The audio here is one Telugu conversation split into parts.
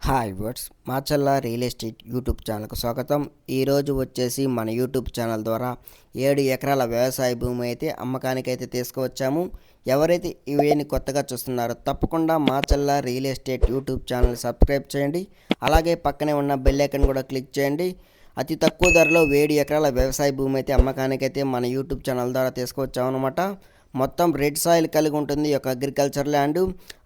హాయ్ వర్డ్స్ మాచల్లా రియల్ ఎస్టేట్ యూట్యూబ్ ఛానల్కు స్వాగతం. ఈరోజు వచ్చేసి మన యూట్యూబ్ ఛానల్ ద్వారా 7 ఎకరాల వ్యవసాయ భూమి అయితే అమ్మకానికి అయితే తీసుకువచ్చాము. ఎవరైతే ఈ వీడియోని కొత్తగా చూస్తున్నారో తప్పకుండా Machalla real estate YouTube channel subscribe చేయండి. అలాగే పక్కనే ఉన్న బెల్ ఐకాన్ కూడా క్లిక్ చేయండి. అతి తక్కువ ధరలో 7 ఎకరాల వ్యవసాయ భూమి అయితే అమ్మకానికి అయితే మన యూట్యూబ్ ఛానల్ ద్వారా తీసుకువచ్చాము అనమాట. మొత్తం రెడ్ సాయిల్ కలిగి ఉంటుంది ఈ యొక్క అగ్రికల్చర్ ల్యాండ్.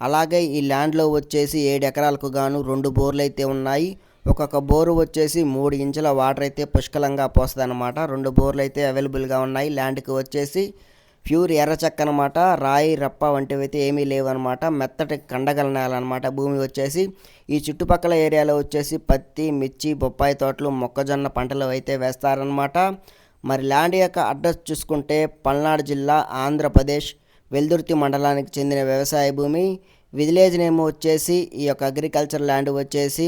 అలాగే ఈ ల్యాండ్లో వచ్చేసి 7 ఎకరాలకు గాను 2 బోర్లు అయితే ఉన్నాయి. ఒక్కొక్క బోరు వచ్చేసి 3 ఇంచుల వాటర్ అయితే పుష్కలంగా పోస్తుంది అనమాట. 2 బోర్లు అయితే అవైలబుల్గా ఉన్నాయి. ల్యాండ్కి వచ్చేసి ప్యూర్ ఎర్రచెక్క అనమాట. రాయి రప్ప వంటివి అయితే ఏమీ లేవన్నమాట. మెత్తటి కండగల నేల అనమాట భూమి వచ్చేసి. ఈ చుట్టుపక్కల ఏరియాలో వచ్చేసి పత్తి, మిర్చి, బొప్పాయి తోటలు, మొక్కజొన్న పంటలు అయితే వేస్తారనమాట. మరి ల్యాండ్ యొక్క అడ్రస్ చూసుకుంటే పల్నాడు జిల్లా, ఆంధ్రప్రదేశ్, వెల్దుర్తి మండలానికి చెందిన వ్యవసాయ భూమి. విలేజ్ నేమ్ వచ్చేసి ఈ యొక్క అగ్రికల్చర్ ల్యాండ్ వచ్చేసి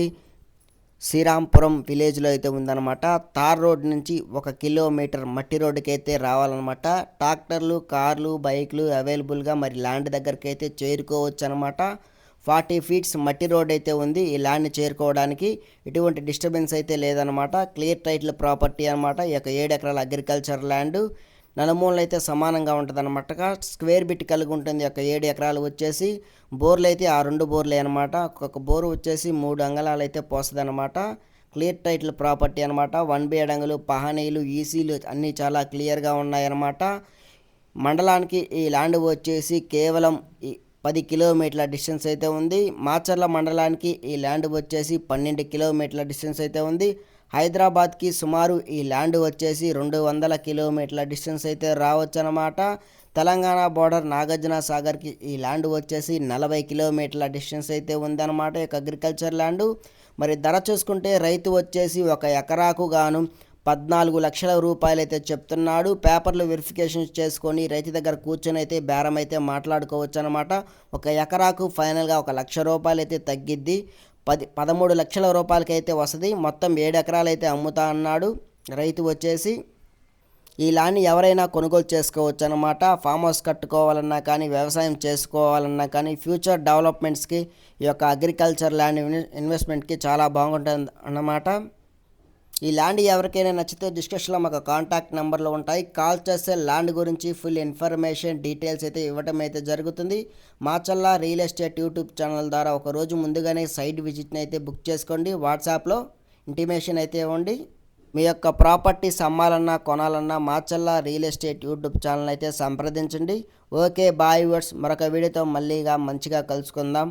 శ్రీరాంపురం విలేజ్లో అయితే ఉందన్నమాట. తార్ రోడ్ నుంచి 1 కిలోమీటర్ మట్టి రోడ్డుకి అయితే రావాలన్నమాట. ట్రాక్టర్లు, కార్లు, బైక్లు అవైలబుల్గా మరి ల్యాండ్ దగ్గరికి అయితే చేరుకోవచ్చు అనమాట. 40 ఫీట్స్ మట్టి రోడ్ అయితే ఉంది. ఈ ల్యాండ్ని చేరుకోవడానికి ఎటువంటి డిస్టర్బెన్స్ అయితే లేదనమాట. క్లియర్ టైటిల్ ప్రాపర్టీ అనమాట. ఈ యొక్క 7 ఎకరాల అగ్రికల్చర్ ల్యాండ్ నలుమూలలు అయితే సమానంగా ఉంటుంది అనమాట. స్క్వేర్ బిట్ కలిగి ఉంటుంది. ఈ యొక్క 7 ఎకరాలు వచ్చేసి బోర్లు అయితే ఆ 2 బోర్లే అనమాట. ఒక్కొక్క బోరు వచ్చేసి 3 అంగళాలు అయితే పోస్తుంది అనమాట. క్లియర్ టైటిల్ ప్రాపర్టీ అనమాట. 1B అడంగులు, పహానీలు, ఈసీలు అన్నీ చాలా క్లియర్గా ఉన్నాయన్నమాట. మండలానికి ఈ ల్యాండ్ వచ్చేసి కేవలం 10 కిలోమీటర్ల డిస్టెన్స్ అయితే ఉంది. మాచర్ల మండలానికి ఈ ల్యాండ్ వచ్చేసి 12 కిలోమీటర్ల డిస్టెన్స్ అయితే ఉంది. హైదరాబాద్కి సుమారు ఈ ల్యాండ్ వచ్చేసి 200 కిలోమీటర్ల డిస్టెన్స్ అయితే రావచ్చు అనమాట. తెలంగాణ బోర్డర్ నాగార్జున సాగర్కి ఈ ల్యాండ్ వచ్చేసి 40 కిలోమీటర్ల డిస్టెన్స్ అయితే ఉందన్నమాట. ఈ యొక్క అగ్రికల్చర్ ల్యాండ్ మరి ధర చూసుకుంటే రైతు వచ్చేసి 1 ఎకరాకు గాను 14 లక్షల రూపాయలు అయితే చెప్తున్నాడు. పేపర్లు వెరిఫికేషన్ చేసుకొని రైతు దగ్గర కూర్చొని అయితే బేరం అయితే మాట్లాడుకోవచ్చు అనమాట. 1 ఎకరాకు ఫైనల్గా 1 లక్ష రూపాయలు అయితే తగ్గిద్ది. 13 లక్షల రూపాయలకి అయితే వస్తుంది. మొత్తం 7 ఎకరాలు అయితే అమ్ముతా అన్నాడు రైతు వచ్చేసి. ఈ ల్యాండ్ ఎవరైనా కొనుగోలు చేసుకోవచ్చు అనమాట. ఫామ్ హౌస్ కట్టుకోవాలన్నా కానీ, వ్యవసాయం చేసుకోవాలన్నా కానీ, ఫ్యూచర్ డెవలప్మెంట్స్కి ఈ యొక్క అగ్రికల్చర్ ల్యాండ్ ఇన్వెస్ట్మెంట్కి చాలా బాగుంటుంది అన్నమాట. ఈ ల్యాండ్ ఎవరికైనా నచ్చితే డిస్కషన్లో మాకు కాంటాక్ట్ నెంబర్లు ఉంటాయి. కాల్ చేస్తే ల్యాండ్ గురించి ఫుల్ ఇన్ఫర్మేషన్ డీటెయిల్స్ అయితే ఇవ్వడం అయితే జరుగుతుంది. మాచల్లా రియల్ ఎస్టేట్ యూట్యూబ్ ఛానల్ ద్వారా ఒక రోజు ముందుగానే సైట్ విజిట్ని అయితే బుక్ చేసుకోండి. వాట్సాప్లో ఇంటిమేషన్ అయితే ఇవ్వండి. మీ యొక్క ప్రాపర్టీస్ అమ్మాలన్నా కొనాలన్నా మాచల్లా రియల్ ఎస్టేట్ యూట్యూబ్ ఛానల్ అయితే సంప్రదించండి. ఓకే బాయ్ వర్డ్స్, మరొక వీడియోతో మళ్ళీగా మంచిగా కలుసుకుందాం.